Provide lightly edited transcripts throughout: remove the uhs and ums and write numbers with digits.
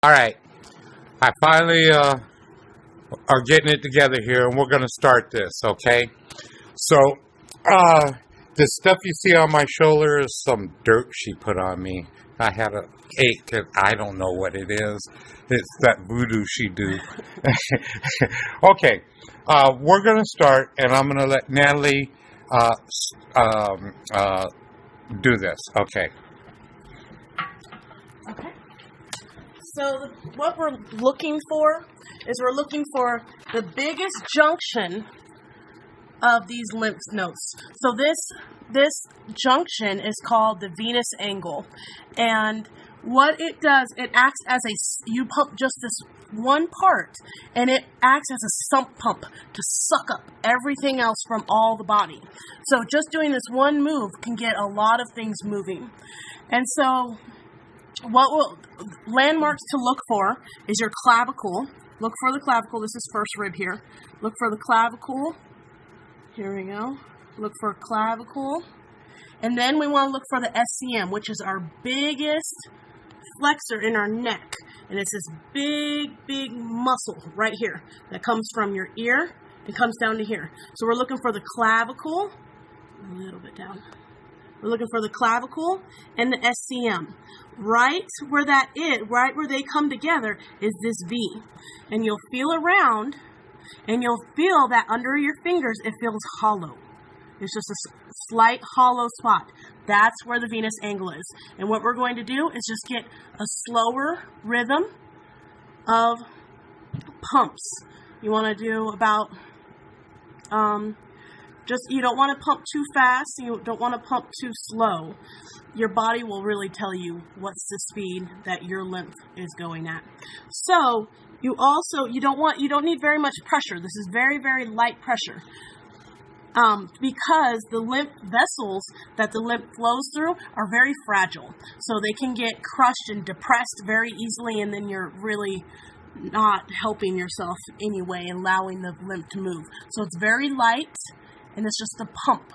All right. I finally are getting it together here, and we're going to start this, okay? So, the stuff you see on my shoulder is some dirt she put on me. I had an ache, and I don't know what it is. It's that voodoo she do. Okay, we're going to start, and I'm going to let Natalie do this. Okay. Okay. So what we're looking for is we're looking for the biggest junction of these lymph nodes. So this junction is called the venous angle, and what it does, it acts as you pump just this one part, and it acts as a sump pump to suck up everything else from all the body. So just doing this one move can get a lot of things moving. And so landmarks to look for is your clavicle. Look for the clavicle. This is first rib here. Look for the clavicle. Here we go. Look for clavicle. And then we want to look for the SCM, which is our biggest flexor in our neck. And it's this big muscle right here that comes from your ear and comes down to here. So we're looking for the clavicle. A little bit down. We're looking for the clavicle and the SCM. Right where that is, right where they come together is this V. And you'll feel around, and you'll feel that under your fingers it feels hollow. It's just a slight hollow spot. That's where the venous angle is. And what we're going to do is just get a slower rhythm of pumps. You want to do about, you don't want to pump too fast. You don't want to pump too slow. Your body will really tell you what's the speed that your lymph is going at. So you don't need very much pressure. This is very, very light pressure. Because the lymph vessels that the lymph flows through are very fragile. So they can get crushed and depressed very easily, and then you're really not helping yourself anyway, allowing the lymph to move. So it's very light, and it's just a pump.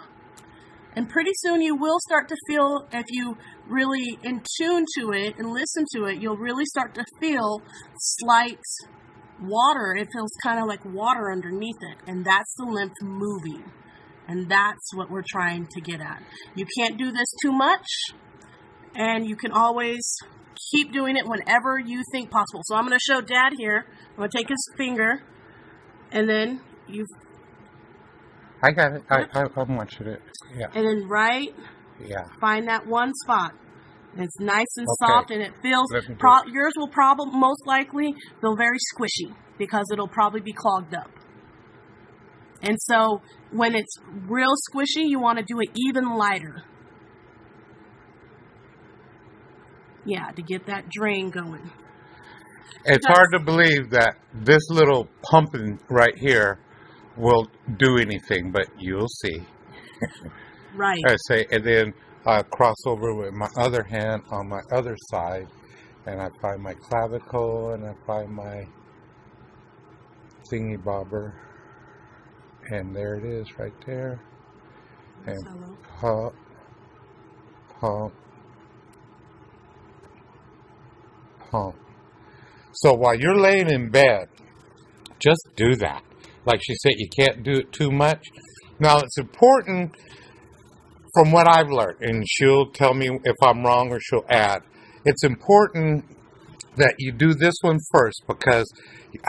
And pretty soon you will start to feel, if you really in tune to it and listen to it, you'll really start to feel slight water. It feels kind of like water underneath it, and that's the lymph moving. And that's what we're trying to get at. You can't do this too much, and you can always keep doing it whenever you think possible. So I'm going to show Dad here. I'm going to take his finger, and then I got it. I'm watching it. Yeah. And then find that one spot. It's nice and soft, and it feels, yours will probably, most likely, feel very squishy because it'll probably be clogged up. And so when it's real squishy, you want to do it even lighter. Yeah, to get that drain going. It's hard to believe that this little pumping right here will do anything, but you'll see. Right. I say, and then I cross over with my other hand on my other side, and I find my clavicle, and I find my thingy bobber. And there it is right there. And pump, pump, pump. So while you're laying in bed, just do that. Like she said, you can't do it too much. Now, it's important, from what I've learned, and she'll tell me if I'm wrong or she'll add, it's important that you do this one first because,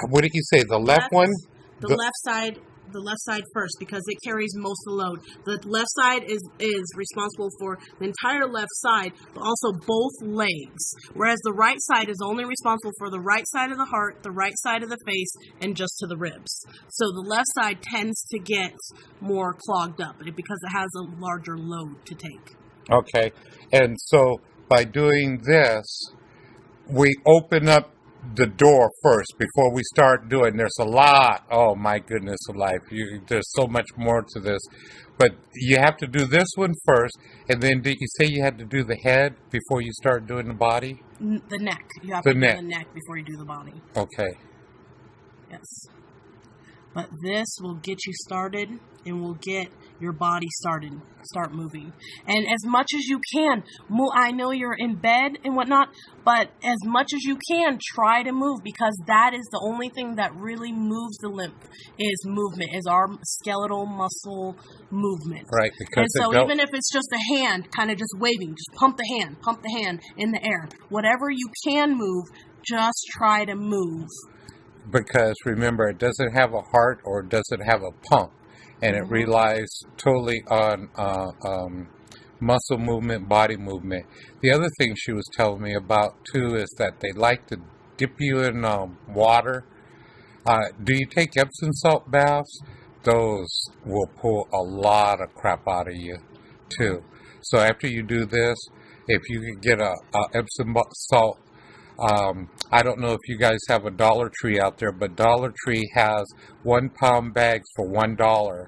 what did you say, the left one? The left side first, because it carries most of the load. The left side is responsible for the entire left side, but also both legs. Whereas the right side is only responsible for the right side of the heart, the right side of the face, and just to the ribs. So the left side tends to get more clogged up because it has a larger load to take. Okay. And so by doing this, we open up the door first before we start doing. There's a lot. Oh my goodness of life. There's so much more to this, but you have to do this one first. And then did you say you had to do the head before you start doing the body? The neck. You have to do the neck before you do the body. Okay. Yes. But this will get you started and will get your body start moving. And as much as you can, I know you're in bed and whatnot, but as much as you can, try to move, because that is the only thing that really moves the lymph, is movement, is our skeletal muscle movement. Right. And so even if it's just a hand kind of just waving, just pump the hand in the air. Whatever you can move, just try to move. Because remember, it doesn't have a heart or it doesn't have a pump, and it relies totally on muscle movement, body movement. The other thing she was telling me about too is that they like to dip you in water. Do you take Epsom salt baths? Those will pull a lot of crap out of you too. So after you do this, if you can get a Epsom salt, I don't know if you guys have a Dollar Tree out there, but Dollar Tree has 1 pound bags for $1.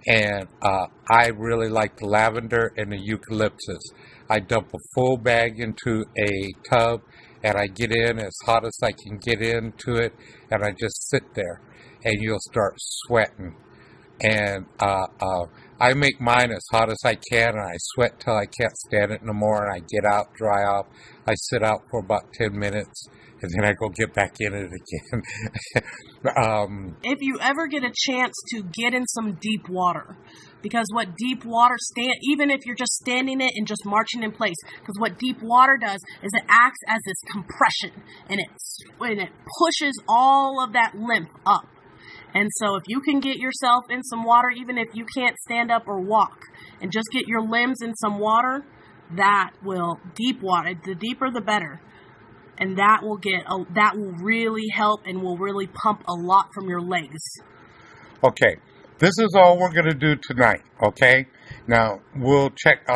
And I really like the lavender and the eucalyptus. I dump a full bag into a tub, and I get in as hot as I can get into it, and I just sit there, and you'll start sweating. And I make mine as hot as I can, and I sweat till I can't stand it no more, and I get out, dry off. I sit out for about 10 minutes, and then I go get back in it again. If you ever get a chance to get in some deep water, because what deep water even if you're just standing it and just marching in place, because what deep water does is it acts as this compression, and it pushes all of that lymph up. And so if you can get yourself in some water, even if you can't stand up or walk, and just get your limbs in some water, deep water, the deeper the better. And that will really help and will really pump a lot from your legs. Okay, this is all we're going to do tonight, okay? Now, we'll check,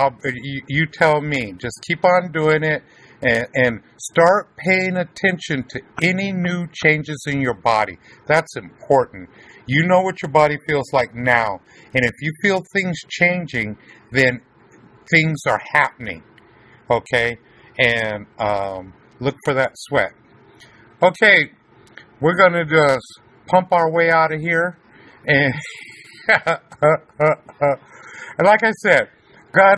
you tell me, just keep on doing it, and start paying attention to any new changes in your body. That's important. You know what your body feels like now, and if you feel things changing, then things are happening, okay? And look for that sweat. Okay, we're going to just pump our way out of here, and, and like I said, God